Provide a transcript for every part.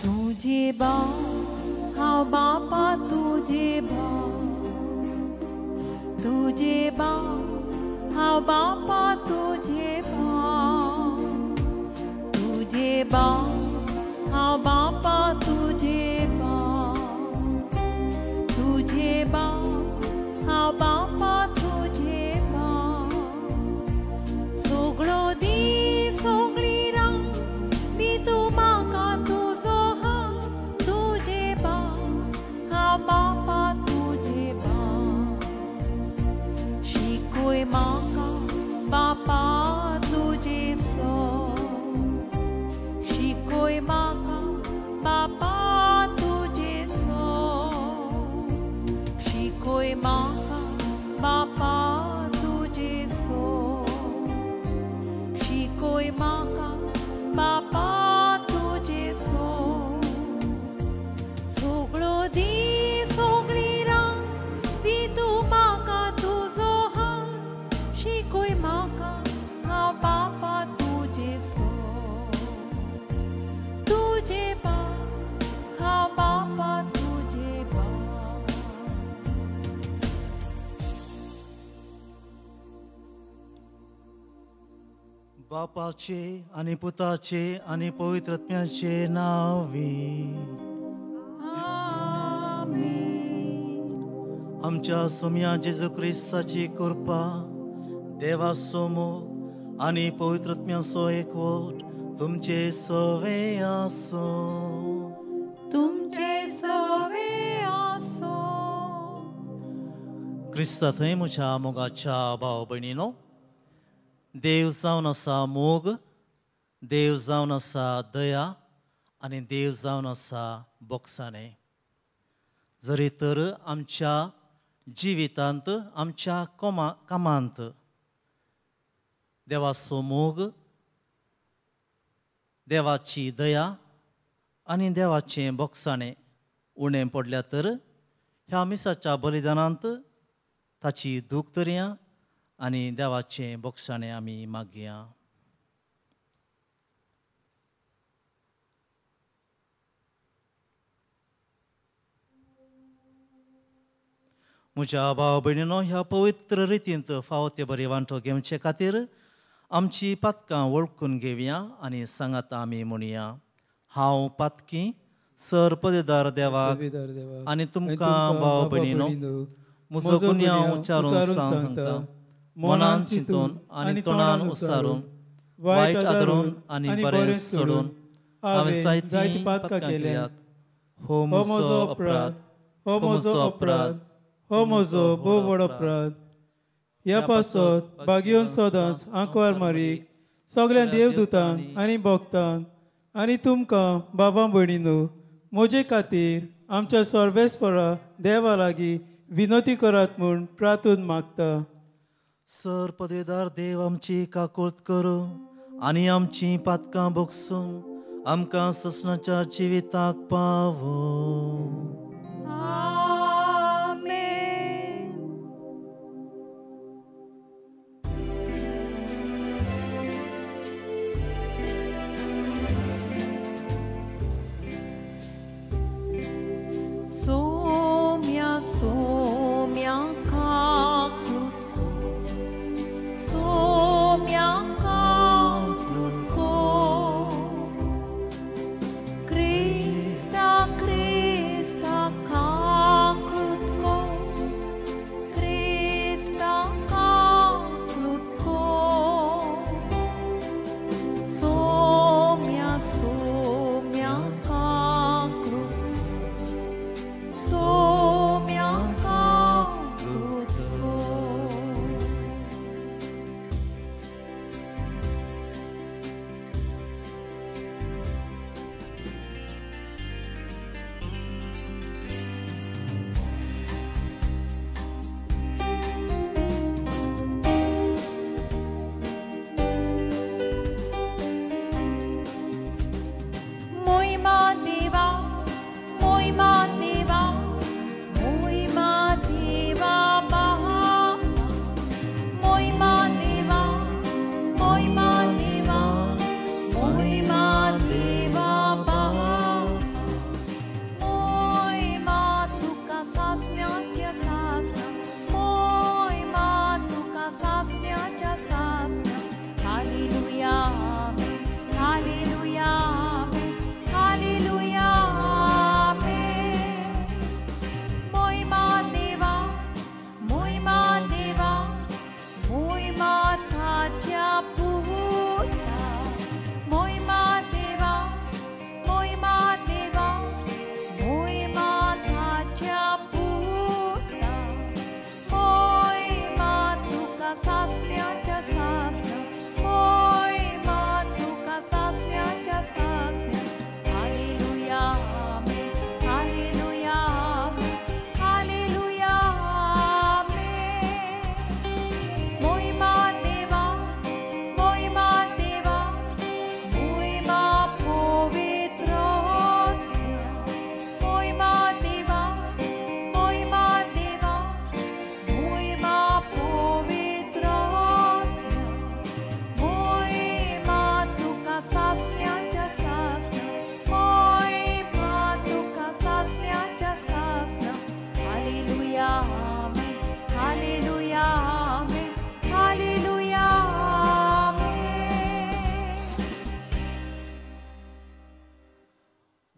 तुझे हाँ बापा तुझे हाँ बापा तुझे हाँ बापा तुझे हाँ बापा तुझे सोगळो दी सोगळी राम दी तू म्हाका तुझो तुझे हाँ बापा तुझे शिकोय म्हाका बापा तुझे शिकोय म्हाका बापा तुझे शिकोय म्हाका बापा तुझे शिकोय म्हाका बापा तुझे सोगळो दी सोगळी राम दी तू म्हाका तुझो शिकोय म्हाका हाँ बापा तुझे तुझे हाँ बापा तुझे बापाचे आणि पुताचे आणि पवित्र आत्म्याचे नावी आमच्या सोम्या जेजू क्रिस्ताची कृपा देवा समोर आणि पवित्र आत्म्याचो एकवट तुमचे सवे आसो क्रिस्ता थंय म्हज्या मोगाच्या भाव भयणीनो देव जावन आसा मोग देव जावन आसा दया आनी देव जावन आसा बोगसाणें जरी तर आमच्या जिवितांत आमच्या कामांत देवाचो मोग देवाची दया आनी देवाचें बोगसाणें उणें पडल्या तर ह्या मिसाच्या बलिदानांत ताची दूख धरया आनी देवाचें बोगसाणें आमी मागया म्हज्या भाव भयणीनो ह्या पवित्र रितींत फावो ते बरी वांटो घेवचे खातीर आमची पातकां वळखून घेवया आनी सांगात आमी म्हणुया हांव पातकी सर पदेदार देवाक आनी तुमकां भाव भयणीनो म्हजो गुन्यांव उच्चारून सांगता मनान चिंतून आनी तोंडान उसारून वायट आदरून आनी बरें सोडून हांवें जायतीं पातकां केल्यात हो म्हजो अपराध हो म्हजो अपराध हो म्हजो भोव व्हड अपराध ह्या पासत बागयोन सदांच आंकवार मारीक सगळ्या देवदूतांक आनी भक्तांक आनी तुमकां बाबा भयणीनो म्हजे खातीर आमच्या सर्वेस्परा देवा लागीं विनोती करात म्हूण प्रार्थून मागता सर पदेदार देव आमची काकुळट करूं आनी आमची पातकां बोगसूं आमकां ससनाच्या जिविताक पावो Krista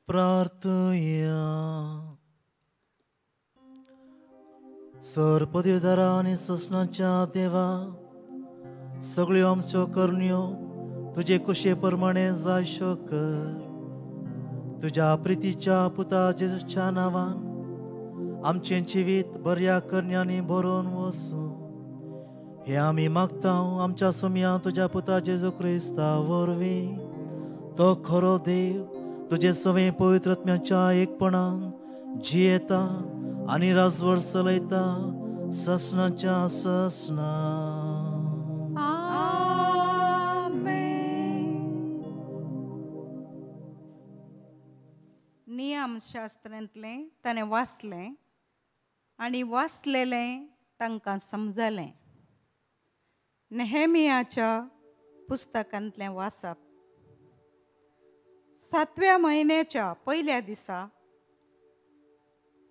प्रार्थया. सर पदवीधरा आनी ससनाच्या देवा, सगळ्यो आमच्यो करण्यो तुजे कुशे प्रमाणे जायशो कर. तुज्या प्रितीच्या पुता जेजूच्या नांवान आमचें जिवीत बऱ्या करण्यांनी भरून वचूं हे आमी मागतां आमच्या सुमया तुज्या पुता जेजू क्रिस्ता वरवीं. तो खरो देव तुजे सवे पवित्र आत्म्याच्या एकपणान जियेता आनी राजवट चलयता ससनाच्या ससना. नियमशास्त्रांतलें ताणें वाचलें आनी वाचलेलें तांकां समजलें. नेहेमियाच्या पुस्तकांतलें वाचप. 7व्या म्हयन्याच्या पयल्या दिसा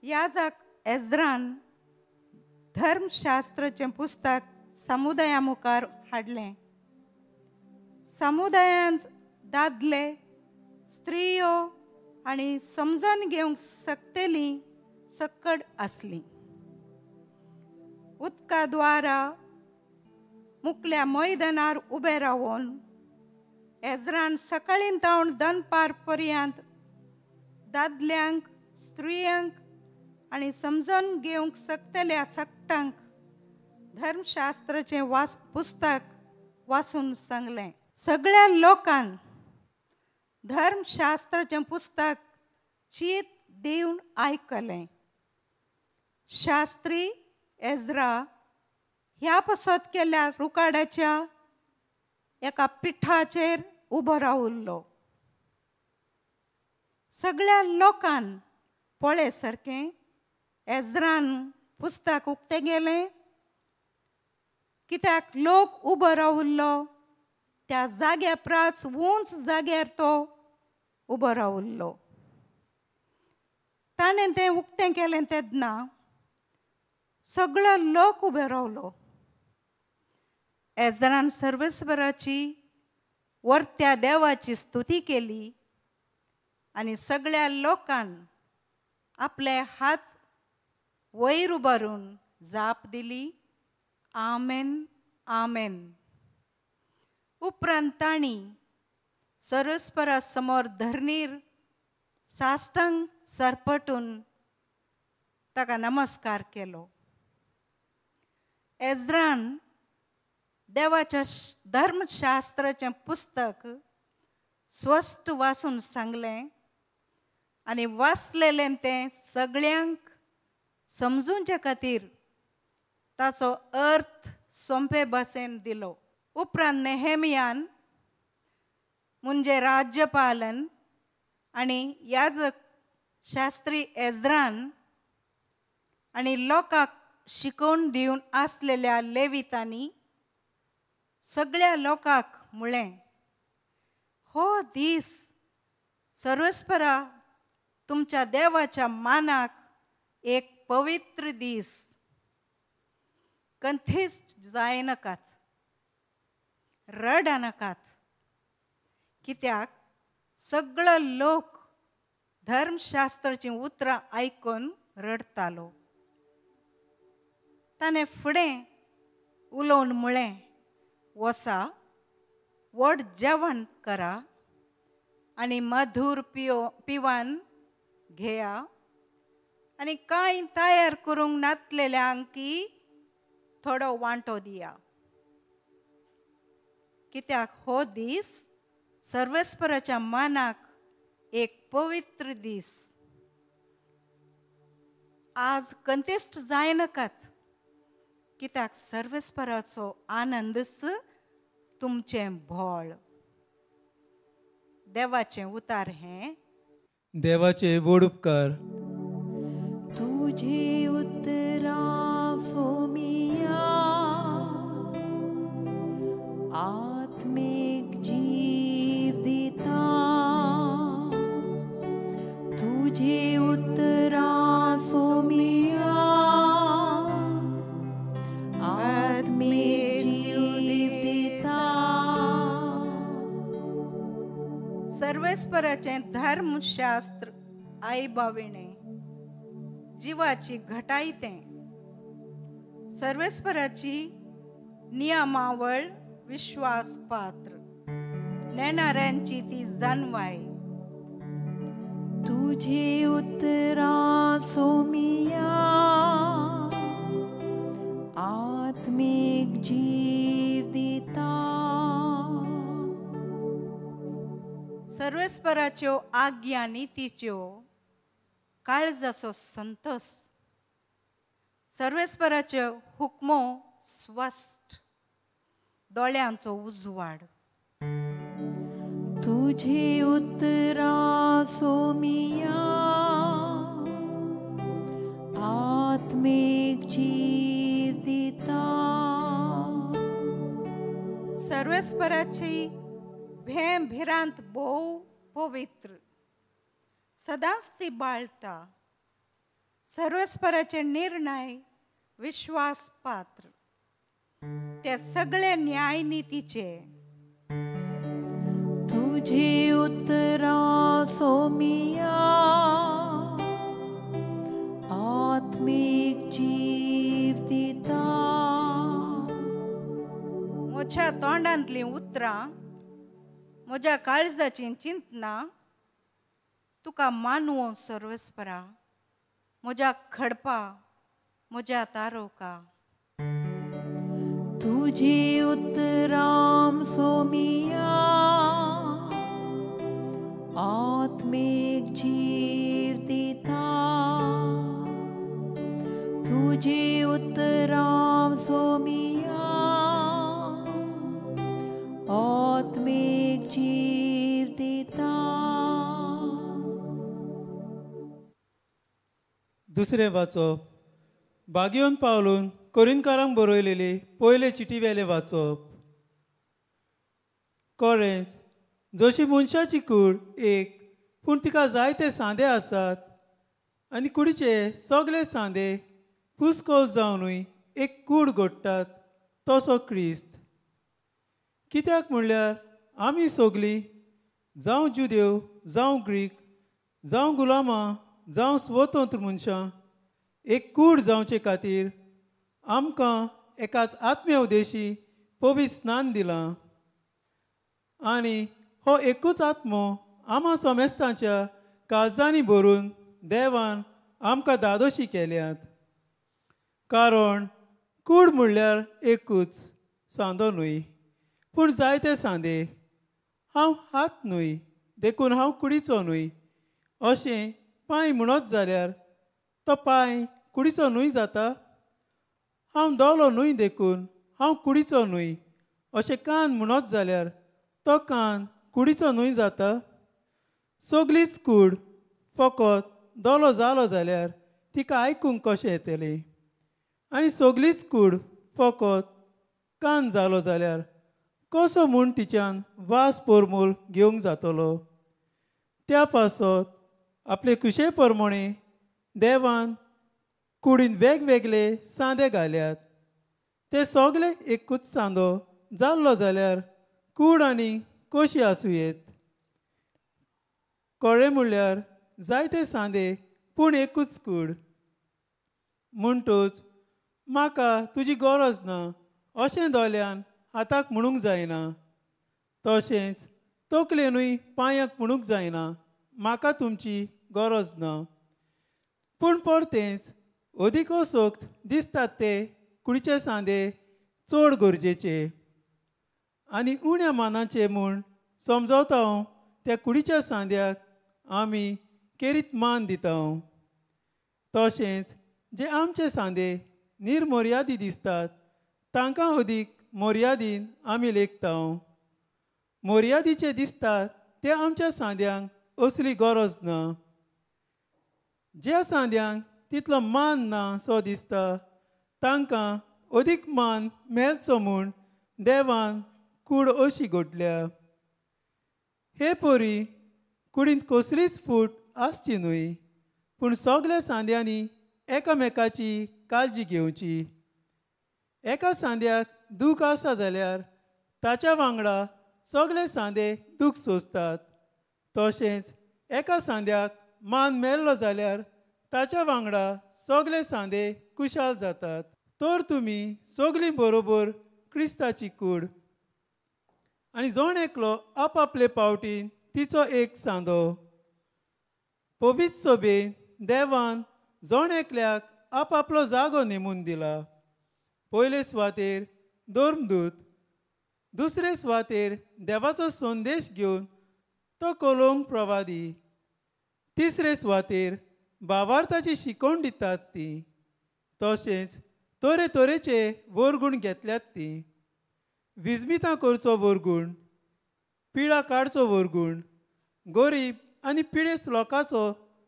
याजक एज्रान धर्मशास्त्राचें पुस्तक समुदाया मुखार हाडलें. समुदायांत दादले, स्त्रियो आनी समजून घेवंक शकतलीं सकड आसलीं. उदका द्वारा मुखल्या मैदानार उबे रावन एज्रान सकाळीं तावन दनपार पर्यंत दादल्यांक, स्त्रियांक आनी समजून घेवंक शकतल्या सकटांक धर्मशास्त्राचें पुस्तक वाचून सांगलें. सगळ्या लोकांक धर्मशास्त्राचें पुस्तक चीत दिवन आयकलें. शास्त्री एज्रा ह्या पसत केल्ल्या रुकाड्याच्या एका पिठाचेर उबो रावल्लो. सगळ्या लोकांक पळय सारकें एज्रान पुस्तक उक्तें गेलें. कित्याक लोक उबो रावल्लो त्या जाग्या प्राच उंच जाग्यार तो उबो रावल्लो. ताणें तें उक्तें केलें तेन्ना सगळो लोक उबो रावलो. एज्रान सर्वेस्वराची वर्त्या देवाची स्तुती केली आनी सगळ्या लोकांक आपले हात वयर उबारून जाप दिली, आमेन, आमेन. उपरांत तांणी सर्वेस्वरा समोर धरणीर साश्टांग सरपटून ताका नमस्कार केलो. एज्रान देवाच्या धर्मशास्त्राचें पुस्तक स्वस्थ वाचून सांगलें आनी वाचलेलें तें सगळ्यांक समजूंचे खातीर ताचो अर्थ सोंपे भाशेन दिलो. उपरांत नेहेमियान म्हणजे राज्यपालन आनी याजक शास्त्री एज्रान आनी लोकांक शिकोवन दिवन आसलेल्या लेवितांनी सगळ्या लोकांक म्हळें, हो दीस सर्वेस्परा तुमच्या देवाच्या मानाक एक पवित्र दीस. कंथिस्ट जायनाकात, रडनाकात. कित्याक सगळो लोक धर्मशास्त्राचीं उतरां आयकून रडतालो. ताणें फुडें उलोवन म्हळें, वसा, व्हड जेवण करा आनी मधूर पिवान घेया आनी कांय तयार करूंक नासलेल्यांक थोडो वांटो दिया. कित्याक हो दीस सर्वेस्पराच्या मानाक एक पवित्र दीस. आज कंतेस्ट जायनाकात, कित्याक सर्वेस्पराचो आनंदच तुमचें भोळ. देवाचें उतार हें. देवाचे व्हड उपकार. तुझे उतरां फोमिया आत्मिक जीव दिता. तुझे उतरां फोमिया आत्मिक जीव दिता. सर्व सर्वेस्पराचें धर्मशास्त्र आईबाविणें जिवाची घटायतें सर्वेस्पराची नियमावळ विश्वास पात्र नेणाऱ्यांची ती जाणवाय तुझे उतरा सोमिया आत्मिक जीव दिता सर्वेस्पराच्यो आज्ञा नितीच्यो काळजाचो संतोष सर्वेस्पराच्यो हुकमो स्वस्थ दोळ्यांचो उजवाड तुझे उतरा सोमिया आत्मिक जीव दिता सर्वेस्पराची भेंभिरांत भोव पवित्र सदांच ती बाळटा सर्वेस्पराचे निर्णय विश्वास पात्र ते सगळे न्याय नीतीचे तुझे उतरा सोमिया आत्मिक जीव दिता म्हज्या तोंडांतलीं उतरां म्हज्या काळजाची चिंतना तुका मानवो सर्वेस्परा म्हज्या खडपा म्हज्या तारोका तुझे उतराम सोमिया आत्मिक जीव दिता तुझे उतराम सोमिया आत्मिक जीव दिता दुसरें वाचप बागयोन पावलून कोरिंथकारांक बरयलेली पयले चिटी वेले वाचप कोरेंथ जशी मनशाची कूड एक पूण तिका जायते सांदे आसात आनी कुडीचे सगळे सांदे पुस्कोल जावनूय एक कूड घडटात तसो क्रिस्त कित्याक म्हणल्यार आमी सगळीं जावं जुदेव जावं ग्रीक जावं गुलामां जावं स्वतंत्र मनशां एक कूड जावचे खातीर आमकां एकाच आत्म्या उदेशी पवित्र स्नान दिलां आनी हो एकूच आत्मो आम्हा सोमेस्तांच्या काळजांनी भरून देवान आमकां दादोशी केल्यात कारण कूड म्हणल्यार एकूच सांदो न्हय पूण जायते सांदे हांव हात न्हय देखून हांव कुडीचो न्हय अशें पांय म्हणत जाल्यार तो पांय कुडीचो न्हय जाता हांव दोलो न्हय देखून हांव कुडीचो न्हय अशें कान म्हणत जाल्यार तो कान कुडीचो न्हय जाता सगळीच कूड फकत दोलो जालो जाल्यार तिका आयकूंक कशें येतलें आनी सगळीच कूड फकत कान जालो जाल्यार कसो म्हूण तिच्यान वास परमोल घेवंक जातलो त्या पासत आपले कुशे प्रमाणे देवान कुडीन वेगवेगळे सांदे घाल्यात ते सगळे एकूच सांदो जाल्लो जाल्यार कूड आनी कशी आसूं येत कळ्ळें म्हणल्यार जायते सांदे पूण एकूच कूड म्हणटूच म्हाका तुजी गरज ना अशें दोल्यान हाताक म्हणूंक जायना तशेंच तकलेनूय पांयाक म्हणूंक जायना म्हाका तुमची गरज ना पूण परतेंच अदीकोसोक्त दिसतात ते कुडीचे सांदे चड गरजेचे आनी उण्या मानाचे म्हूण समजवता हांव त्या कुडीच्या सांद्याक आमी केरीत मान दिता तशेंच जे आमचे सांदे निर्मर्यादी दिसतात तांकां अदीक मर्यादीन आमी लेखता मर्यादीचे दिसतात ते आमच्या सांद्यांक असली गरज ना ज्या सांद्यांक तितलो मान ना सो दिसता तांकां अदीक मान मेळचो म्हूण देवान कूड अशी घडल्या हे परी कुडींत कसलीच फूट आसची न्हय पूण सगळ्या सांद्यांनी एकामेकाची काळजी घेवची एका सांद्याक दूख आसा जाल्यार ताच्या वांगडा सगळे सांदे दूख सोंसतात तशेंच एका सांद्याक मान मेल्लो जाल्यार ताच्या वांगडा सगळे सांदे कुशाल जातात. तर तुमी सगळीं बरोबर क्रिस्ताची कूड आनी जण एकलो आपआपले पावटीन तिचो एक सांदो. पवित्र सभेन देवान जण एकल्याक आपआपलो जागो नेमून दिला. पयले सुवातेर धर्मदूत, दुसरे सुवातेर देवाचो संदेश घेवन तो कलोवंक प्रवादी, तिसरे सुवातेर भावार्थाची शिकवण दितात ती, तशेंच तरेतरेचे वरगूण घेतल्यात ती. विजमितां करचो वरगूण, पिळा काडचो वरगूण, गरीब आनी पिडेस्त लोकांचो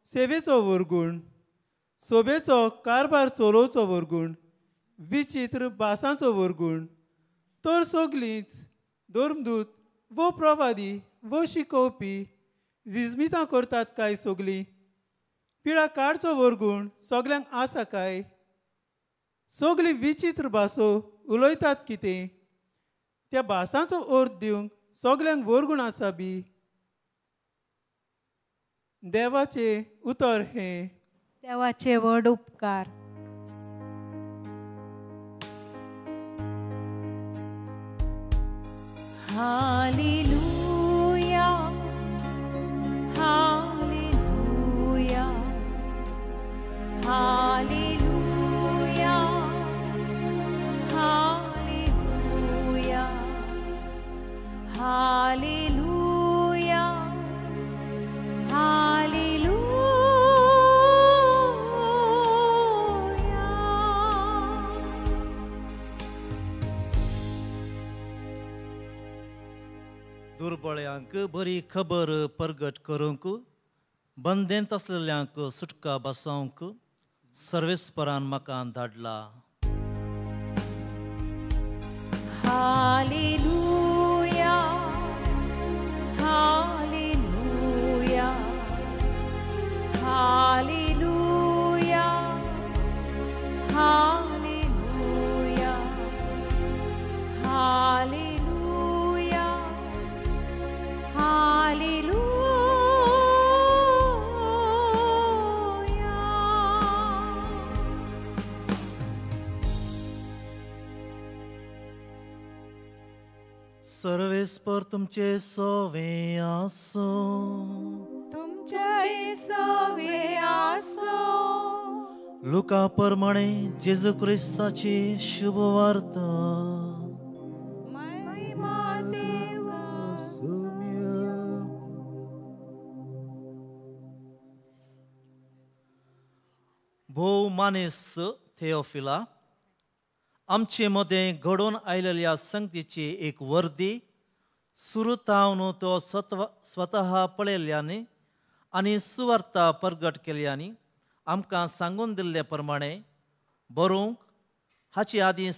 सेवेचो वरगूण, सोबेचो कारभार चलोवचो वरगूण, विचित्र भासांचो वरगूण. तर सगळींच धर्मदूत वो प्रवादी वो शिकोवपी विजमितां करतात काय सगळीं? पिळा काडचो वरगूण सगल्यांक आसा काय? सगळीं विचित्र भासो उलयतात कितें? त्या भासांचो अर्थ दिवंक सगल्यांक वरगूण आसा बी? देवाचे उतर हें. देवाचे व्हड उपकार. Hallelujah, hallelujah, hallelujah, hallelujah, hallelujah, hallelujah. दुर्बळ्यांक बरी खबर परगट करूंक, बंदेंत असलेल्यांक सुटका बसवंक सर्वेस्परान म्हाका धाडला. Hallelujah, hallelujah, hallelujah, hallelujah, hallelujah, hallelujah. सर्वेस्पर तुमचे सोवे आसो. तुमच्या येसोवे आसो. लुका प्रमाणे जेजू क्रिस्ताची शुभ वार्ता. महिमा देवा. भोव मानेस्त थेओफिला, आमचे मदें घडोवन आयलेल्या संगतीची एक वर्दी सुरतावन तो स्वता पळयल्ल्यानी आनी सुवार्ता परगट केल्ल्यानी आमकां सांगून दिल्ले प्रमाणे बरोवंक हाचे आदीं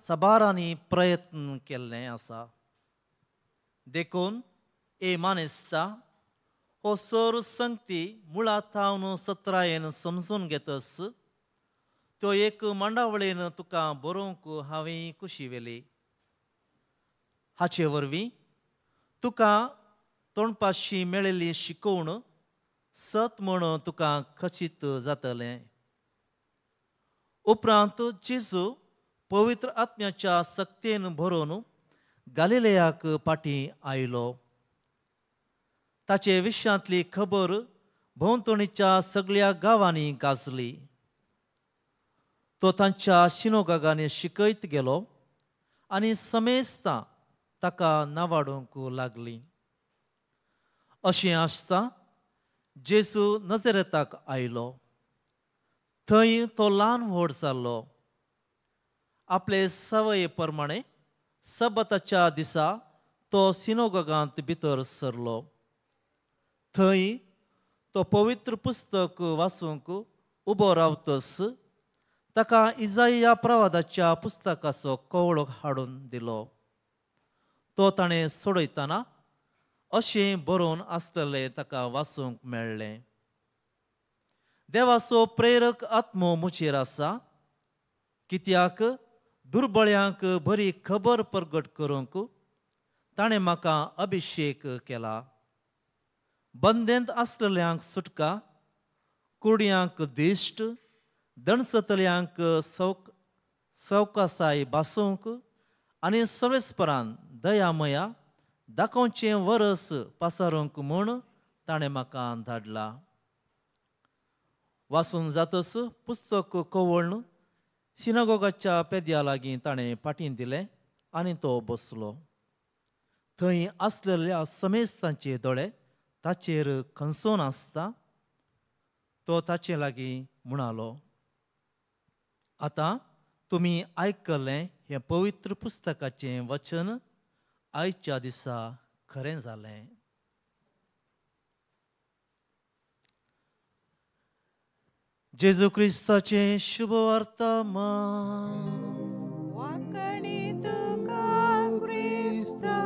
सबारांनी प्रयत्न केल्ले आसा. देखून ए मानेस्ता, हो सर संगती मुळात हांव सत्रायेन समजून घेतस त्यो एक मांडावळेन तुका बरोवंक हांवें कुशी वेली. हाचे वरवीं तुका तोंडपाशी मेळिल्ली शिकवण सत म्हूण तुका खचित जातलें. उपरांत जेजू पवित्र आत्म्याच्या सक्तेन भरून गालिलेयाक फाटीं आयलो. ताचे विशयांतली खबर भोंवतणीच्या सगळ्या गांवांनी गाजली. तो तांच्या सिनोगागांनी शिकयत गेलो आनी समेस्तां ताका नावाडूंक लागलीं. अशें आसता जेजू नजरेताक आयलो. थंय तो ल्हान व्हड जाल्लो. आपले सवये प्रमाणे सबताच्या दिसा तो सिनोगागांत भितर सरलो. थंय तो पवित्र पुस्तक वाचूंक उबो रावतस ताका इजाया प्रवादाच्या पुस्तकाचो कवळो हाडून दिलो. तो ताणें सोडयतना अशें बरोवन आसतलें ताका वाचूंक मेळ्ळें. देवाचो प्रेरक आत्मो म्हजेर आसा, कित्याक दुर्बळ्यांक बरी खबर परगट करूंक ताणें म्हाका अभिशेक केला. बंदेंत असलेल्यांक सुटका, कुरड्यांक दिश्ट, दणसतल्यांक सवकासाय बासूंक आनी सर्वेस्परान दयामया दाखोवचें वरस पासारूंक म्हूण ताणें म्हाका धाडला. वाचून जातस पुस्तक कवळण सिनागोगाच्या पेद्या लागीं ताणें पाटीन दिलें आनी तो बसलो. थंय आसलेल्या समेस्तांचे दोळे ताचेर खंसून आसता. तो ताचे लागीं म्हणालो, आतां तुमी आयकलें हें पवित्र पुस्तकाचें वचन आयच्या दिसा खरें जालें. जेजू क्रिस्ताचें शुभ वर्तमान. वाकणी तुका क्रिस्ता.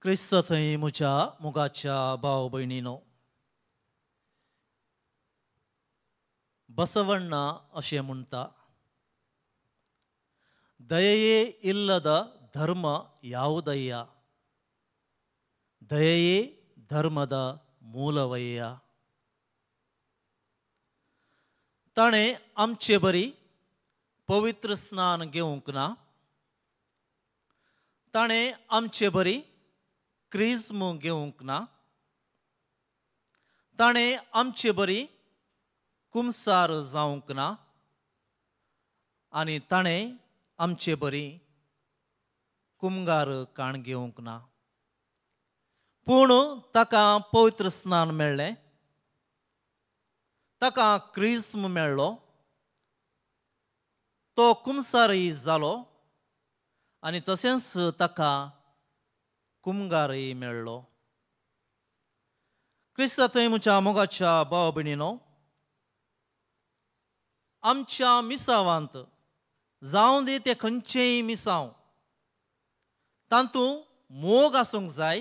क्रिस्त थंय म्हज्या मोगाच्या भाव भयणीनो, बसवण्णा अशें म्हणटा, दये इल्लद धर्म ಯಾವುದಯ್ಯ, ದಯೆಯೇ ಧರ್ಮದ ಮೂಲವಯ್ಯ. ताणें आमचे बरी पवित्र स्नान घेवंक ना. ताणें आमचे बरी क्रिस्म घेवंक ना. ताणें आमचे बरी कुमसार जावंक ना. आनी ताणें आमचे बरी कुमगार काण घेवंक ना. पूण ताका पवित्र स्नान मेळ्ळें, ताका क्रिस्म मेळ्ळो, तो कुमसारय जालो आनी तशेंच ताका कुमगारय मेळ्ळो. क्रिस्त थंय म्हज्या मोगाच्या भाव भयणीनो, आमच्या मिसावांत जावं दी ते खंयचेय मिसांव, तातूंत मोग आसूंक जाय,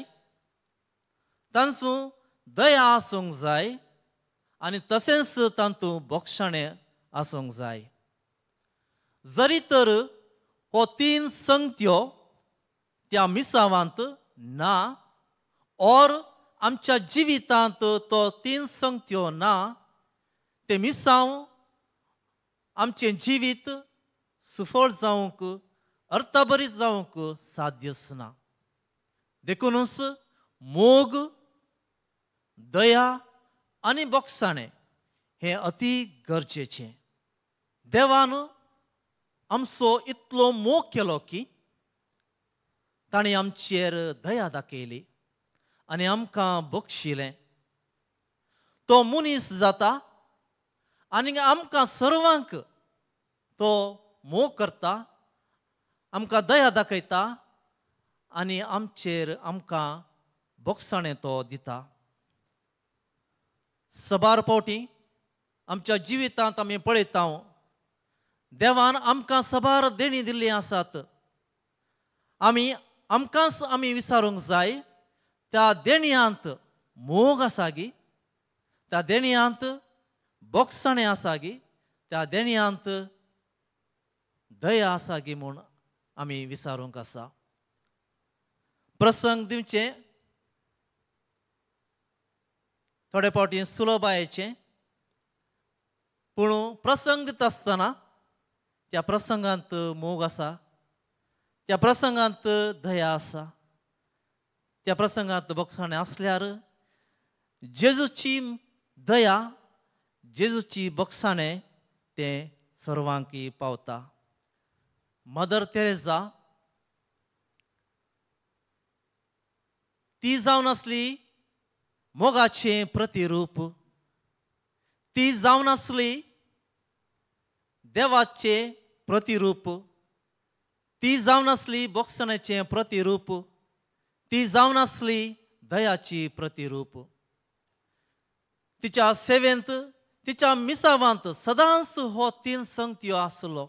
तातूंत दया आसूंक जाय आनी तशेंच तातूंत बोगशाणें आसूंक जाय. जरी तर हो तीन संगत्यो त्या मिसावांत ना, और आमच्या जिवितांत तो तीन संगत्यो ना, ते मिसांव आमचें जिवीत सुफळ जावंक, अर्थभरीत जावंक साध्यच ना. देखूनच मोग, दया आनी बोगसाणें हें अति गरजेचें. देवान आमचो इतलो मोग केलो की ताणें आमचेर दया दाखयली आनी आमकां बक्षिलें. तो मनीस जाता आनी आमकां सर्वांक तो मोग करता, आमकां दया दाखयता आनी आमकां बोगसाणें तो दिता. सबार फावटी आमच्या जिवितांत आमी पळयता, देवान आमकां सबार देणी दिल्ली आसात. आमकांच आमी विचारूंक जाय, त्या देणयांत मोग आसा गी, त्या देणयांत बोगसाणें आसा गी, त्या देणयांत दया आसा गी म्हूण आमी विचारूंक आसा. प्रसंग दिवचे थोडे फावटी सुलभ आयचे, पूण प्रसंग दिता आसतना त्या प्रसंगांत मोग आसा, त्या प्रसंगांत दया आसा, त्या प्रसंगांत बोगसाणें आसल्यार जेजूची दया, जेजूची बोगसाणें तें सर्वांक पावता. मदर तेरेसा ती जावन आसली मोगाचें प्रतिरूप, ती जावन आसली देवाचें प्रतिरूप, ती जावन आसली बोगसाणेचें प्रतिरूप, ती जावन आसली दयाची प्रतिरूप. तिच्या सेवेंत, तिच्या मिसावांत सदांच हो तीन संगत्यो आसलो.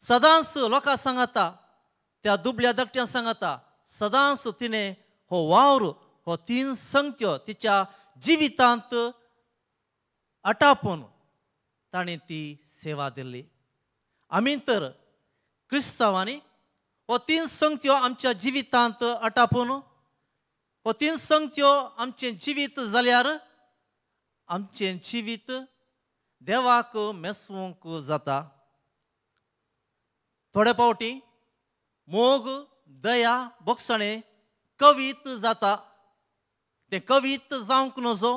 सदांच लोकां सांगता, त्या दुबळ्या धाकट्यां सांगता, सदांच तिने हो वावर हो 3 संगत्यो तिच्या जिवितांत आटापून ताणें ती सेवा दिली. आमी तर क्रिस्तांवांनी हो 3 संगत्यो आमच्या जिवितांत आटापून हो 3 संगत्यो आमचें जिवीत जाल्यार आमचें जिवीत देवाक मेसवूंक जाता. थोडे फावटी मोग दया बोगसणें कवीत जाता. तें कवीत जावंक नजो,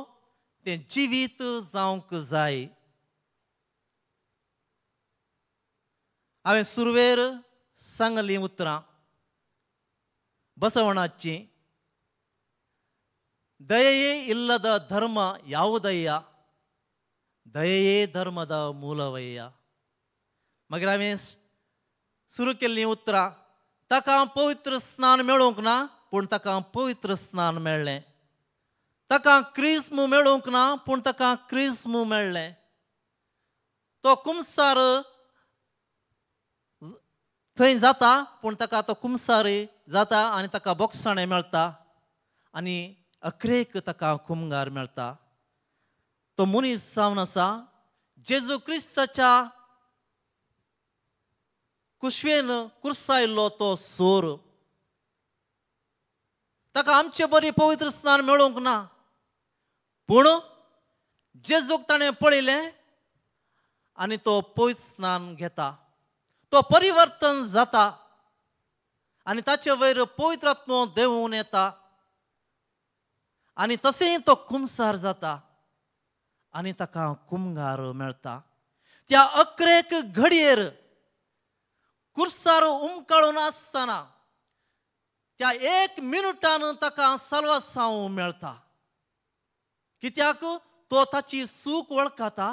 तें जिवीत जावंक जाय. हांवें सुरवेर सांगलीं उतरां ಬಸವಣ್ಣಾಚಿ ದಯೆಯೇ ಇಲ್ಲದ ಧರ್ಮ ಯಾವುದಯ್ಯ ದಯೆಯೇ ಧರ್ಮದ ಮೂಲವಯ್ಯ. मागीर हांवें सुरू केल्लीं उतरां ताका पवित्र स्नान मेळोवंक ना पूण ताका पवित्र स्नान मेळ्ळें. ताका क्रिस्म मेळोवंक ना पूण ताका क्रिस्म मेळ्ळें. तो कुमसार थंय जाता पूण ताका तो कुमसारी जाता आनी ताका बोगसाणें मेळटा आनी अखरेक ताका कुमगार मेळटा. तो मनीस जावन आसा जेजू क्रिस्ताच्या कुशवेन कुर्सायल्लो तो सोर. ताका आमचे बरी पवित्र स्नान मेळोवंक ना पूण जेजूक ताणें पळयलें आनी तो पवित्र स्नान घेता. तो परिवर्तन जाता आनी ताचे वयर पवित्र आत्मो देंवून येता आनी तशें तो कुमसार जाता आनी ताका कुमगार मेळटा. त्या अकरेक घडयेर कुर्सार उमकाळून आसतना त्या 1 मिनटान ताका साल्वासांव मेळटा. कित्याक तो ताची सूख वळखता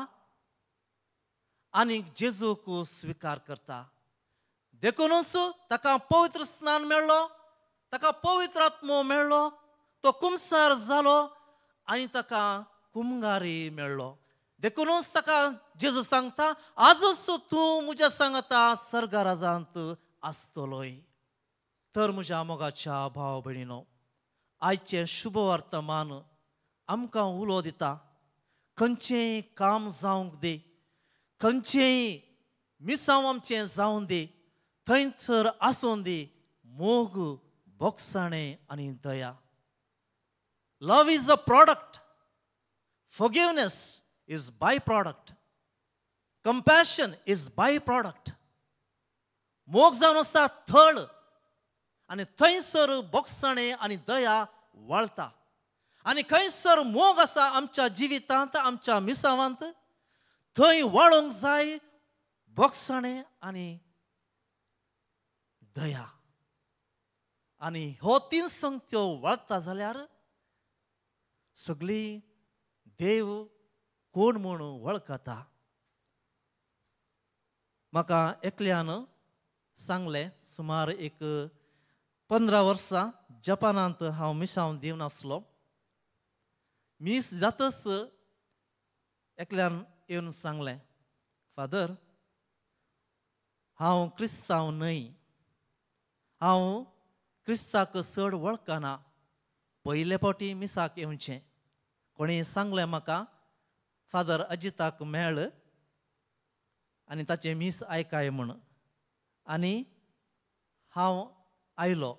आनी जेजूक स्विकार करता. देखूनच ताका पवित्र स्नान मेळ्ळो, ताका पवित्र आत्मो मेळ्ळो, तो कुमसार जालो आनी ताका कुमगारी मेळ्ळो. देखूनच ताका जेजू सांगता आजच तूं म्हज्या सांगता सर्गा राजांत आसतलोय. तर म्हज्या मोगाच्या भाव भयणीनो, आयचें शुभ वर्तमान आमकां उलो दिता खंयचेंय काम जावंक दी, खंयचेंय मिसांव आमचें जावं दी, थंयसर आसूं दी मोग बोगसाणें आनी दया. Love is a product, forgiveness is byproduct, compassion is byproduct. मोग जावन आसा थळ आनी थंयसर बोगसाणें आनी दया वाळटा. आनी खंयसर मोग आसा आमच्या जिवितांत आमच्या मिसावांत थंय वाळोवंक जाय बोगसाणें आनी दया. आनी हो 3 संगत्यो वाळटा जाल्यार सगळी देव कोण म्हूण वळखता. म्हाका एकल्यान सांगलें सुमार एक 15 वर्सां जपानांत हांव मिसांव दिवन आसलो. मीस जातच एकल्यान येवन सांगलें, फादर हांव क्रिस्तांव न्हय, हांव क्रिस्ताक चड वळखना, पयले फावटी मिसाक येवचें. कोणी सांगलें म्हाका फादर अजिताक मेळ आनी ताचें मीस आयकाय म्हूण. आनी हांव आयलो.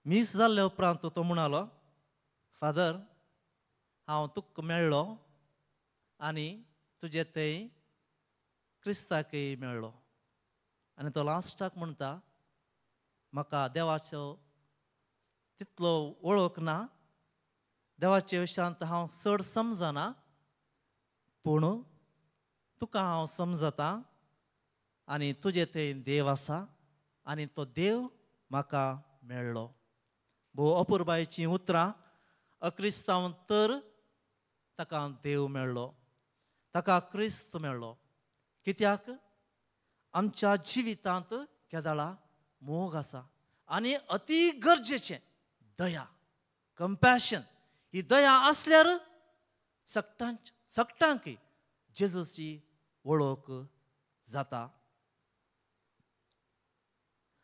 मीस जाल्ले उपरांत तो म्हणलो, फादर हांव तुका मेळ्ळो आनी तुजे थंय क्रिस्ताकय मेळ्ळो. आनी तो लास्टाक म्हणटा, म्हाका देवाचो तितलो वळख ना, देवाचे विशयांत हांव चड समजना, पूण तुका हांव समजता आनी तुजे थंय देव आसा आनी तो देव म्हाका मेळ्ळो. भोव अपुरबायेचीं उतरां. अक्रिस्तांव तर ताका देव मेळ्ळो, ताका क्रिस्त मेळ्ळो. कित्याक आमच्या जिवितांत केदाळा मोग आसा आनी अती गरजेचें दया, कंपॅशन. ही दया आसल्यार सकटांक जेजूची वळख जाता.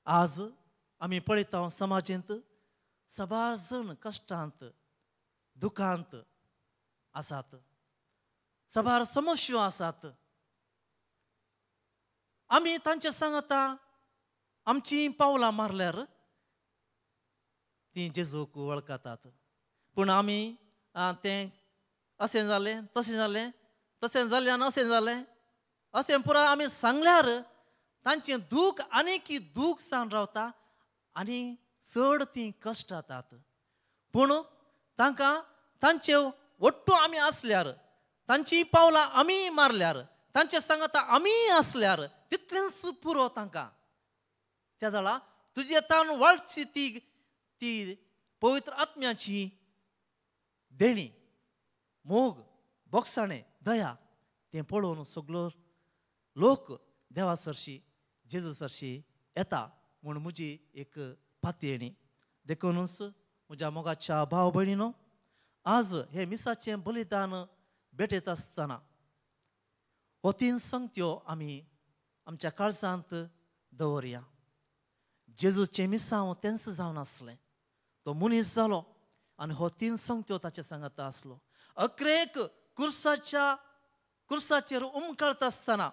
आज आमी पळयता समाजांत सबार जण कश्टांत दुखांत आसात, सबार समस्यो आसात. आमी तांचे सांगता आमची पावलां मारल्यार ती जेजूक वळखतात. पूण आमी तें अशें जालें तशें जालें तशें जालें आनी अशें जालें अशें पुराय आमी सांगल्यार तांचें दूख आनीक दूख जावन रावता आनी चड ती कश्ट जातात. पूण तांकां तांचे वट्टू आमी आसल्यार, तांची पावलां आमी मारल्यार, तांचे सांगता आमी आसल्यार तितलेंच पुरो तांकां. त्या जाळा तुजे तान वाडची ती पवित्र आत्म्याची देणी, मोग, बोगसाणें, दया तें पळोवन सगळो लोक देवा सरशी जेजू सरशी येता म्हूण म्हजी एक पातयणी. देखूनच म्हज्या मोगाच्या भाव भयणीनो, आज हे मिसाचें बलिदान भेटयत आसतना हो 3 संगत्यो आमी आमच्या काळजांत दवरया. जेजूचें मिसांव तेंच जावन आसलें, तो मनीस जालो आनी हो 3 संगत्यो ताचे सांगता आसलो. अकरेक कुर्साचेर उमकळत आसतना,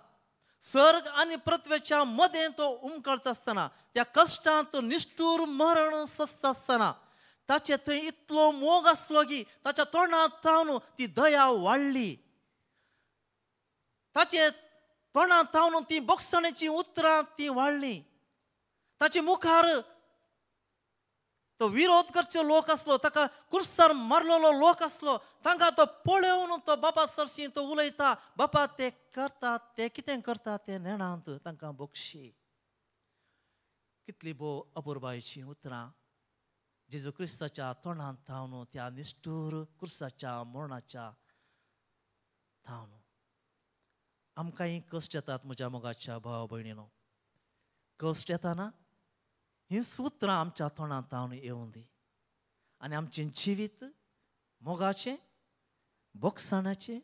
सर्ग आनी पृथ्वेच्या मदें तो उमकळत आसतना, त्या कश्टांत निश्ठूर मरण सस्त आसतना ताचे थंय इतलो मोग आसलो की ताच्या तोंडांत ती दया वाडली. ताचे तोंडांत ती बोगसणेची उतरां ती वाडली. ताचे मुखार तो विरोध करचे लोक आसलो, ताका कुर्सार मारलेलो लोक आसलो, तांकां तो पळोवन तो बापा सरशी तो उलयता, बापा ते करतात ते कितें करता ते नेणांत तांकां बक्षी. कितली भोव अपुर्बायेचीं उतरां जेजू क्रिस्ताच्या तोंडांत थावन त्या निश्ठूर कुर्साच्या मरणाच्या थावन. आमकांय कश्ट येतात म्हज्या मोगाच्या भावा भयणीनो. कश्ट येताना हीं उतरां आमच्या तोंडांत थावन येवं दी आनी आमचें जिवीत मोगाचें, बोगसाणाचें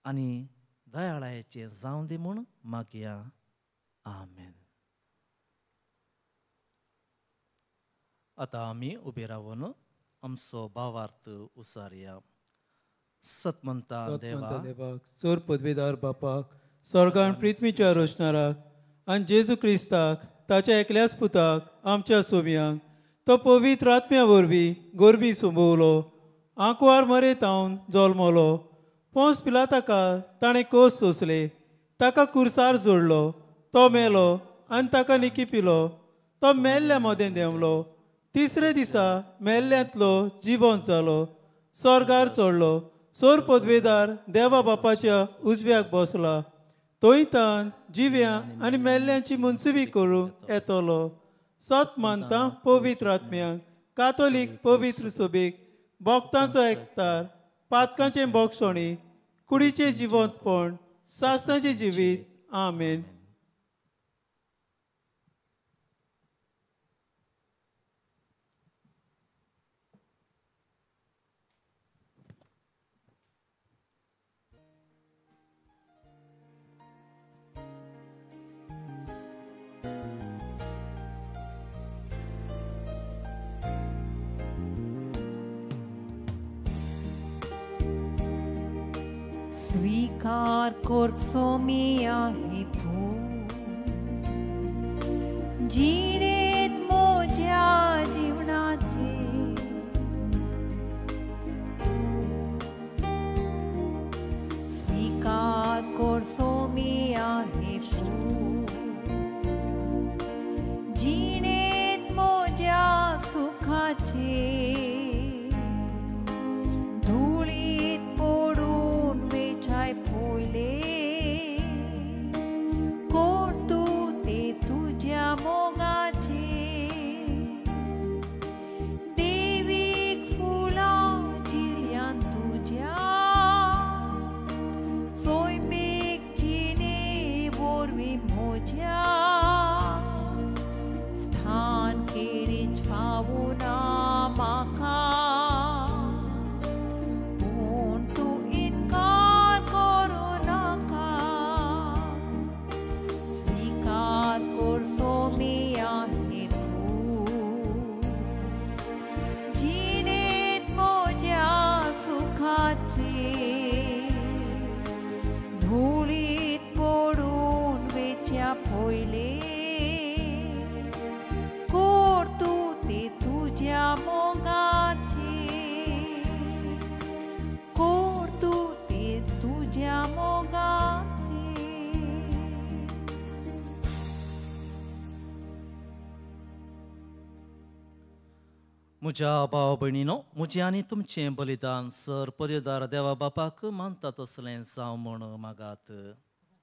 आनी दयाळायेचें जावं दी म्हूण मागया. आमेन. आतां आमी उबे रावन आमचो भावार्थ उसारया. सतमंता देवाक, चोर पदवेदार बापाक, स्वर्गान पृथ्वीच्या रोशनाराक आनी जेजू क्रिस्ताक ताच्या एकल्याच पुताक आमच्या सोबयांक तो पवित्र आत्म्या वरवीं गोरबी सुंबवलो, आंकवार मरेत हांव जल्मलो, पोंस पिलाताका ताणें कोस सोंसले, ताका कुर्सार जोडलो, तो मेलो आनी ताका निकिपिलो, तो मेल्ल्या मदें देंवलो, तिसरे दिसा मेल्ल्यांतलो जिवंत जालो, स्वर्गार चडलो, सोर पदवेदार देवा बापाच्या उजव्याक बसला, थंयतान जिव्यां आनी मेल्ल्यांची मुनसिबी करूंक येतलो. सत मानता पवित्र आत्म्यांक, कातोलीक पवित्र सोबीक, भक्तांचो एकतार, पातकांचें बोगसणी, कुडीचें जिवंतपण, सासणाचें जिवीत. आमेन. स्वीकार करचो मी आहे जिणेत मोज्या जीवनाचे, स्वीकार करचो मी आहे जिणेत मोज्या सुखाचे, स्वीकार करचो मी आहे म्हज्या भाव भयणीनो, म्हजें आनी तुमचें बलिदान सर पदवेदार देवा बापाक मानता तसलें जावं म्हण मागात.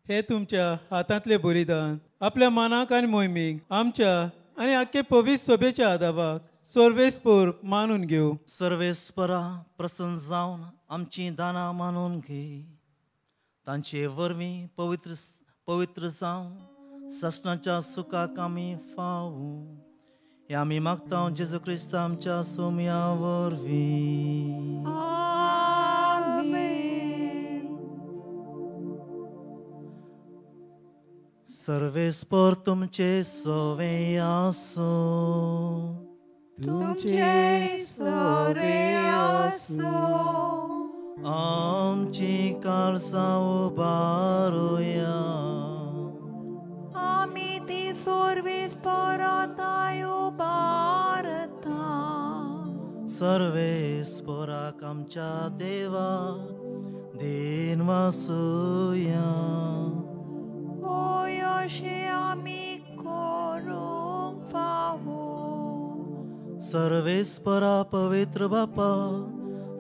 हे तुमच्या हातांतले बलिदान आपल्या मनाक आनी मोहिमेक आमच्या आनी आख्खे पवित्र सभेच्या आदाबाक सर्वेस्पर मानून घेवं. सर्वेस्परा प्रसन्न जावन आमचीं दानां मानून घे. तांचे वरवीं पवित्र जावन ससनाच्या सुखाक आमी फावूं. हे आमी मागता जेजू क्रिस्त आमच्या सोम्या वरवीं. सर्वेस्पर तुमचे सवे आसो. तुमचे सवे आसो. आमची काळजां उबारुया. आमी ती सर्वेस्पराताय उबारता. सर्वेस्पराक आमच्या देवाक देन वासुया. होय अशें आमी करूंक फावो. सर्वेस्परा पवित्र बापा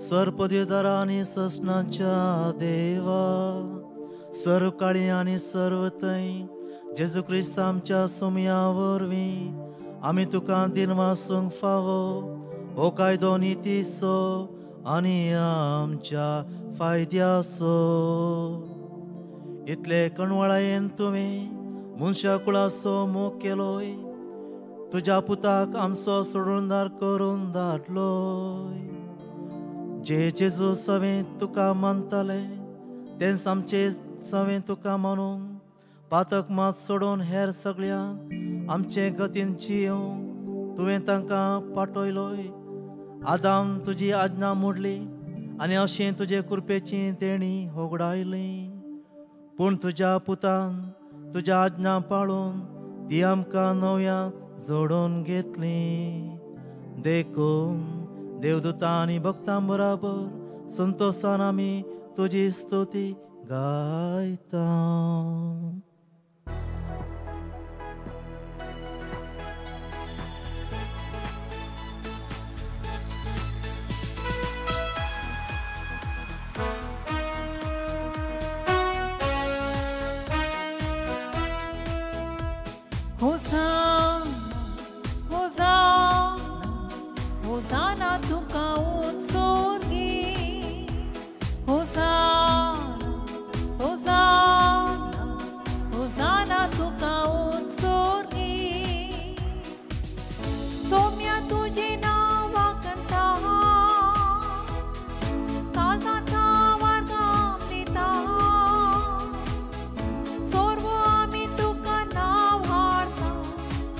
सर्पदेदारा आनी ससनाच्या देवा सर्व काळी आनी सर्व थंय जेजू क्रिस्त आमच्या सोम्या वरवीं आमी तुका दिन वासूंक फावो. हो कायदो नितीसो आनी आमच्या फायद्याचो. इतले कणवळायेन तुवें मनशा कुळाचो मोग केलोय. तुज्या पुताक आमचो सोडूनदार करून धाडलोय. जे जेजू सवें तुका मानताले तेंच आमचे सवें तुका मानूंक पातक मात सोडून हेर सगळ्यांक आमचे गतीन जियोंक तुवें तांकां पाठयलोय. आदाम तुजी आज्ञा मोडली आनी अशें तुजे कृपेची तेणी होगडायली. पूण तुज्या पुतान तुज्या आज्ञा पाळून ती आमकां नव्या जोडून घेतली. देखून देवदूतां आनी भक्तां बराबर संतोशान आमी तुजी स्तुती गायता. Hosanna, Hosanna, Hosanna tuka utsorgi. Hosanna, Hosanna, Hosanna tuka utsorgi. Somya tuje nawa kanta, काळजांता वार्गाम दिता. सर्व आमी तुका नांव हाडटा.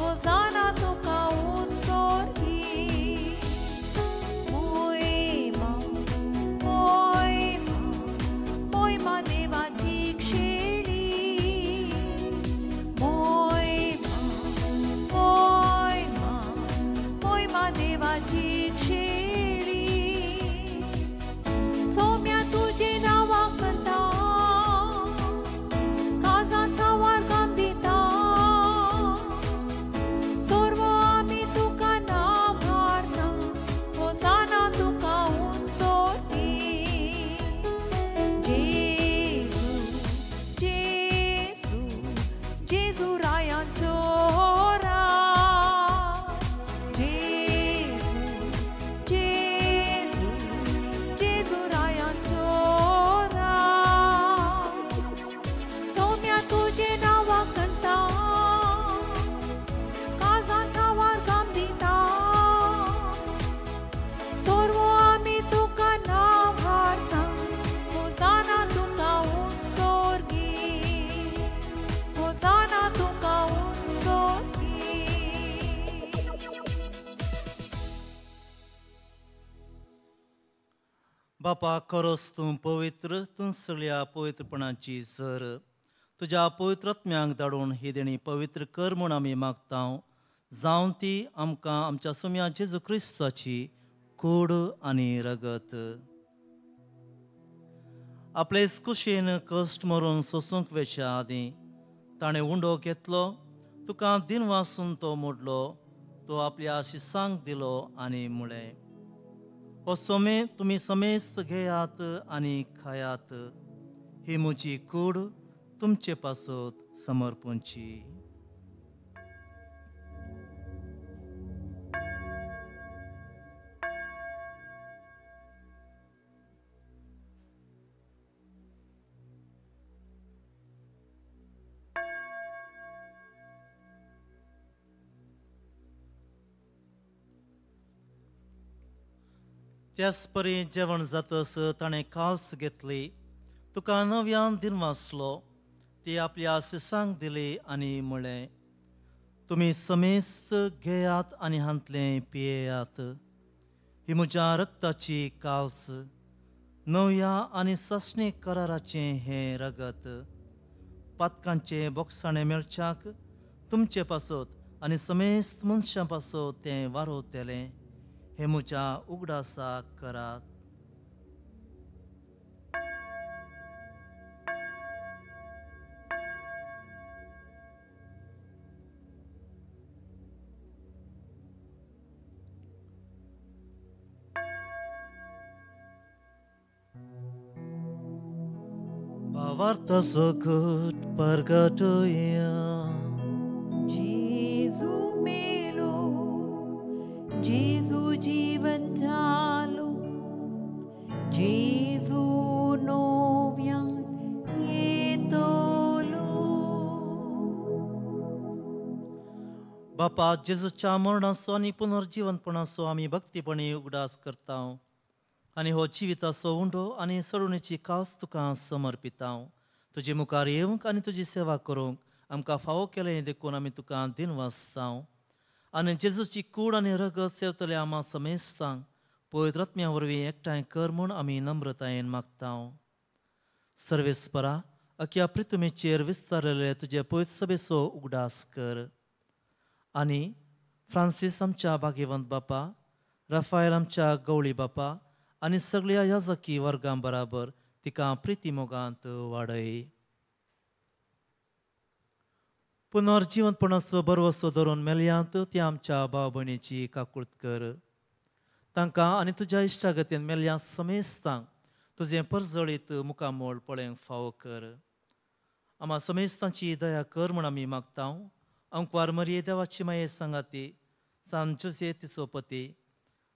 होसाना तुका उत्सर्गी. मोहिमा, मोहिमा, मोहिमा देवाची शेळी. मोहिमा, मोहिमा, मोहिमा देवाची शेळी. सोम्या तुजे नावा करता. काळजांता वार्गाम दिता. सर्व आमी तुका नांव हाडटा. होसाना तुका उत्सर्गी. जेजू, जेजू, जेजू रायांचो राज. जेजू, जेजू, जेजू रायांचो राज. सोम्या तुजे नांवा करता. काळजांता वार्गाम दिता. सर्व आमी तुका नांव हाडटा. होसाना तुका उत्सर्गी. होसाना तुका उत्सर्गी. बापा खरोच तूं पवित्र. तूं सगळ्या पवित्रपणाची सर. तुज्या पवित्रात्म्यांक धाडून ही देणी पवित्र कर म्हूण आमी मागता. जावं ती आमकां आमच्या सोम्या जेजू क्रिस्ताची कूड आनी रगत. आपले कुशेन कश्ट मरून सोसूंक वेच्या आदीं ताणें उंडो घेतलो. तुका दिन वासून तो मोडलो. तो आपल्या शिसांक दिलो आनी म्हळें, हो तुम्ही समेस्त घेयात आनी खायात, ही म्हजी कूड तुमचे पासत समर्पूंची. त्याच परी जेवण जातस ताणें काल्स घेतली, तुका नव्यान दिनवासलो, ती आपल्या शिसांक दिली आनी म्हळें, तुमी समेस्त घेयात आनी हांतलें पियेयात, ही म्हज्या रक्ताची काल्स, नव्या आनी ससणी कराराचें हें रगत, पातकांचें बोगसाणें मेळच्याक तुमचे पासत आनी समेस्त मनशां पासत तें वारोवतेलें, हे म्हज्या उगडासाक करात. भावार्थाचो घट परगटुया. जेजू मेलो, जेजू जीवन जालो, जेजू नव्यान येतलो. बापा, जेजूच्या मरणाचो आनी पुनर्जीवनपणाचो आमी भक्तीपणी उगडास करता आनी हो जिविताचो उंडो आनी सडुणेची कास तुका समर्पिता. तुजे मुखार येवंक आनी तुजी सेवा करूंक आमकां फावो केलें देखून आमी तुका दिनवासता. आनी जेजूची कूड आनी रगत सेवतले आम्हा समेस्तांक पवित्र आत्म्या वरवीं एकठांय कर म्हूण आमी नम्रतायेन मागता. सर्वेस्परा, अख्या पृथ्वीचेर विस्तारलेले तुजे पवित्र सभेचो उगडास कर. आनी फ्रांसीस आमच्या भाग्यवंत बापा, राफायल आमच्या गवळी बापा आनी सगळ्या याजकी वर्गां बराबर तिका प्रिती मोगांत वाडय. पुनर्जीवनपणाचो बरवसो धरून मेल्यांत त्या आमच्या भाव भयणीची काकूळट कर. तांकां आनी तुज्या इश्टागतीन मेल्ल्या समेस्तांक तुजें परजळीत मुखामोळ पळोवंक फावो कर. आम्हा समेस्तांची दया कर म्हूण आमी मागता. अंकवार मरिये देवाची माये सांगाती, सान जोसे तिचो पती,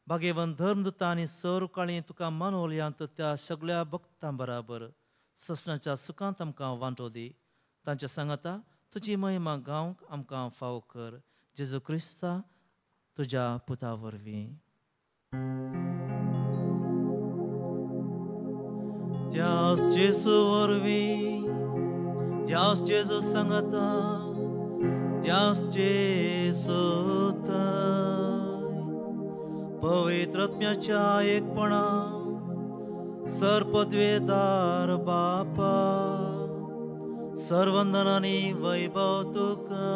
भाग्यवंत धर्मदुता आनी सर काळी तुका मानवल्यांत त्या सगळ्या भक्तां बराबर ससणाच्या सुखांत आमकां वांटो दी. तांच्या सांगाता तुजी महिमा गावंक आमकां फावो कर. जेजू क्रिस्ता तुज्या पुता वरवीं. त्याच जेजू वरवीं, त्याच जेजू सांगाता, त्याच जेजू पवित्र आत्म्याच्या एकपणा, सरपदवेदार बापा, सर्वंदनांनी वैभव तुका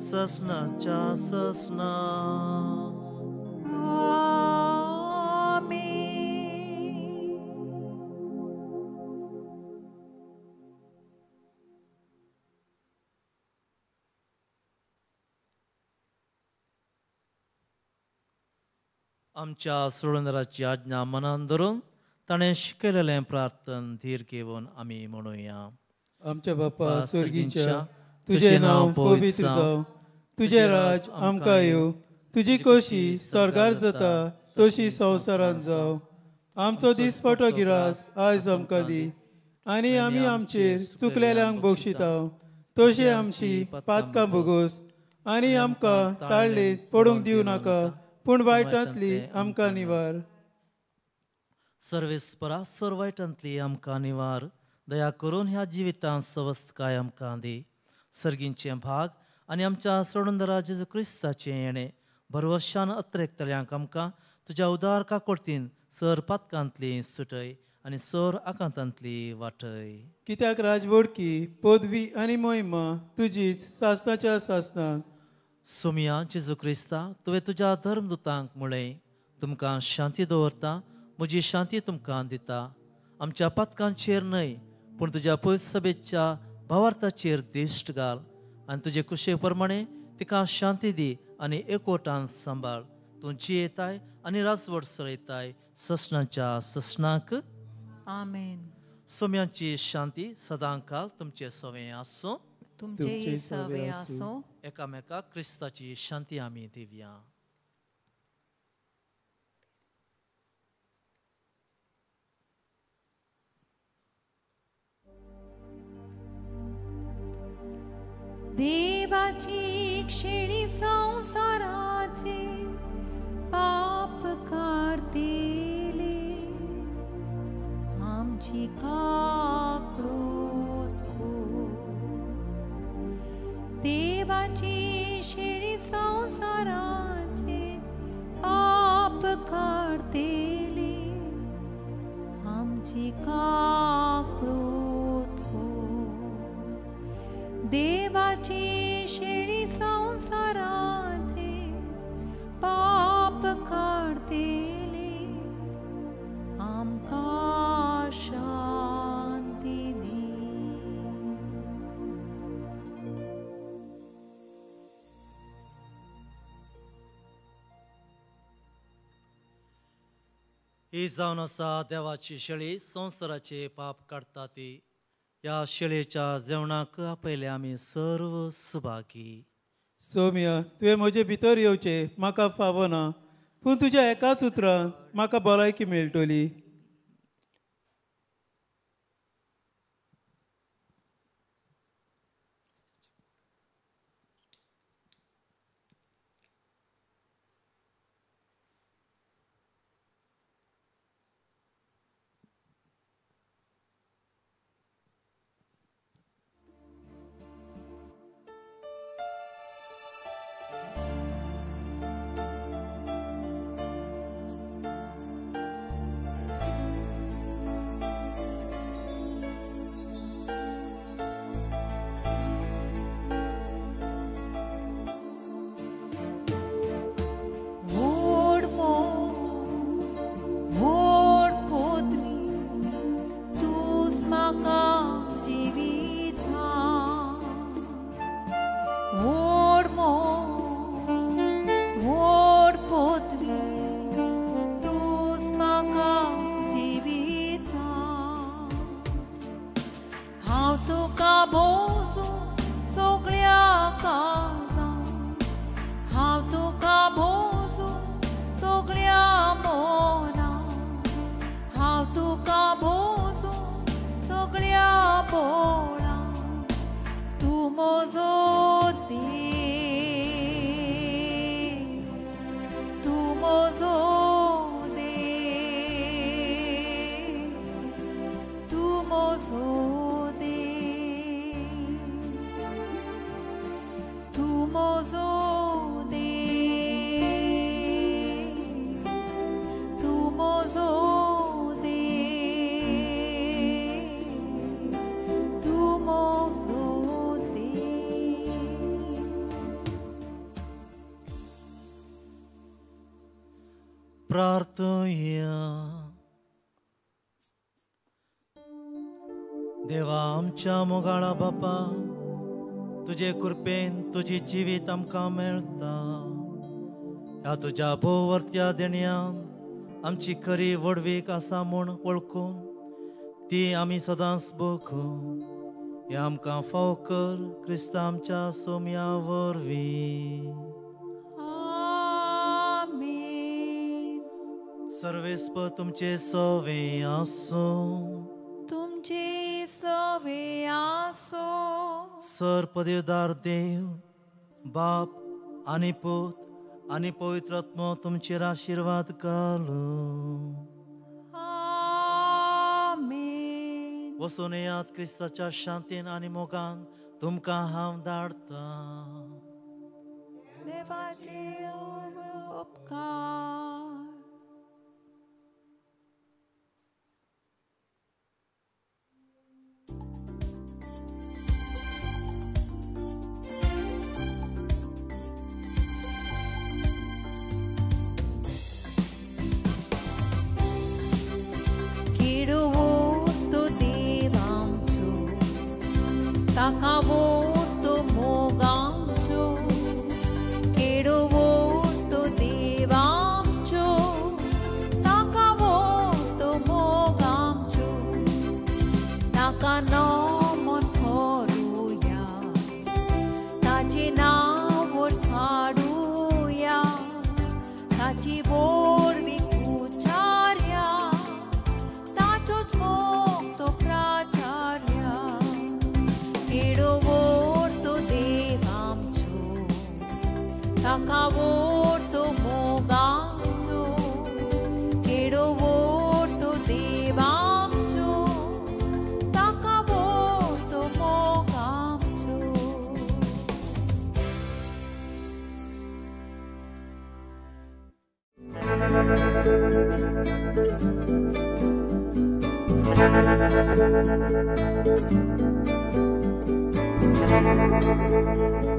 ससनाच्या ससना. आमच्या सोडूनराची आज्ञा मनान धरून ताणें शिकयलेलें प्रार्थन धीर घेवन आमी म्हणुया. आमच्या बापा स्वर्गीच्या, तुझे नांव पवित्र जावं, तुझे राज आमकां येवं, तुजी खोशी स्वर्गार जाता तशी संवसारांत जावं. आमचो दिसपटो गिरास आयज आमकां दी, आनी आमी आमचेर चुकलेल्यांक बक्षिता तशी आमची पातकां भोगोस, आनी आमकां ताळलेत पडूंक दिवं नाका, पूण वायटांतली आमकां निवार. सर्वेस्परा, सर वायटांतली आमकां निवार. दया करून ह्या जिवितांत सवस्थकाय आमकां दी. सर्गींचे भाग आनी आमच्या सोडूनदरा जेजू क्रिस्ताचें येणें भरवशान अत्रेकतल्यांक आमकां तुज्या उदार काकोडतीन सर पातकांतली सुटय आनी सर आकांतांतली वाटय. कित्याक राजवडकी, पदवी आनी मोहिमा तुजीच सासनाच्या सासनांत. सुमया जेजू क्रिस्ता, तुवें तुज्या धर्मदुतांक म्हळें, तुमकां शांती दवरता, म्हजी शांती तुमकां दिता. आमच्या पातकांचेर न्हय पूण तुज्या पवित्र सभेच्या भावार्थाचेर दिश्ट घाल, आनी तुजे कुशे प्रमाणे तिका शांती दी आनी एकवटान सांबाळ तूं जियेताय आनी राजवट चलयताय ससनाच्या ससनाक आमेन. सोम्याची शांती सदांकाल तुमचे सवे आसूं. तुमचे ही सवे आसो. एकामेकाक क्रिस्ताची शांती आमी दिवया. देवाची क्षिणी संसाराचे पाप काढतेले आमची काकळूत देवाची क्षिणी संसाराचे पाप काढतेले आमची काकळूत देवाची शेळी संसाराचे पाप काढतेले आमका शांती दी. ही जावन आसा देवाची शेळी संसाराचे पाप काडटा ती. ह्या शेळयेच्या जेवणाक आपयले आमी सर्व सुभागी. सौम्या तुवें म्हजे भितर येवचे म्हाका फावो ना, पूण तुज्या एकाच उतरान म्हाका भलायकी मेळटली. प्रार्थया. देवा आमच्या मोगाळा बापा, तुझे कृपेन तुझी जिवीत आमकां मेळटा. ह्या तुज्या भोवरत्या देण्यान आमची खरी वडवीक आसा म्हूण वळखून ती आमी सदांच भोगू. हे आमकां फाव कर क्रिस्ता आमच्या सोम्या वरवीं. सर्वेस्प तुमचे सवे आसूं. तुमचे सवे आसो. सर पदवीदार देव बाप आनी पूत आनी पवित्र आत्मो तुमचेर आशिर्वाद घालूं. आमेन. वचून येयात क्रिस्ताच्या शांतीन आनी मोगान तुमकां हांव धाडटा. देवाचे उपकार. ताका मोग तो मोगांचो केडो ताका नमन करूया ताचे नाव थाडूया ताची बोरवी उच्चार्या ताचोच मोग तो प्राचार्या केडो वोर तो देव आमचो ताका वोर तो मोगाचो केडो वोर तो देव आमचो ताका वोर तो मोगाचो Thank you.